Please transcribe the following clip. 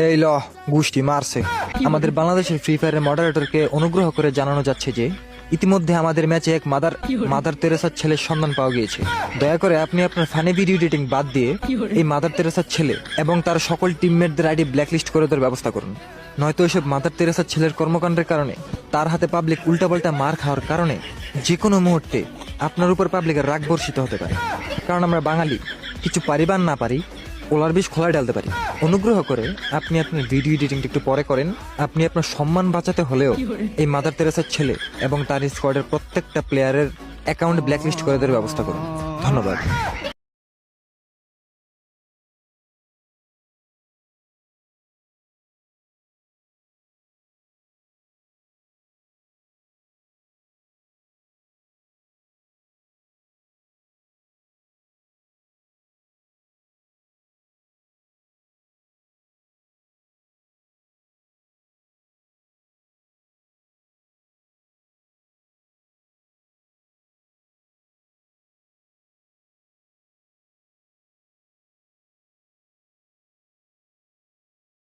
এই ল গোষ্ঠী মারছে। আমাদের বাংলাদেশের ফ্রি ফায়ারের মডারেটরকে অনুগ্রহ করে জানানো যাচ্ছে যে ইতিমধ্যে আমাদের ম্যাচে এক মাদার তেরেসার ছেলের সন্ধান পাওয়া গিয়েছে। দয়া করে আপনি আপনার ফানি ভিডিও এডিটিং বাদ দিয়ে এই মাদার তেরেসার ছেলে এবং তার সকল টিমমেটদের আইডি ব্ল্যাকলিস্ট করে দেওয়ার ব্যবস্থা করুন। নয়তো এসব মাদার তেরেসার ছেলের কর্মকাণ্ডের কারণে, তার হাতে পাবলিক উল্টাপাল্টা মার খাওয়ার কারণে যে কোনো মুহূর্তে আপনার উপর পাবলিকের রাগ বর্ষিত হতে পারে। কারণ আমরা বাঙালি, কিছু পারি বা না পারি, ওলার বিষ খোলায় ডালতে পারি। অনুগ্রহ করে আপনি আপনার ভিডিও এডিটিংটা একটু পরে করেন। আপনি আপনার সম্মান বাঁচাতে হলেও এই মাদার তেরেসার ছেলে এবং তার স্কোয়াডের প্রত্যেকটা প্লেয়ারের অ্যাকাউন্ট ব্ল্যাকলিস্ট করে দেওয়ার ব্যবস্থা করুন। ধন্যবাদ।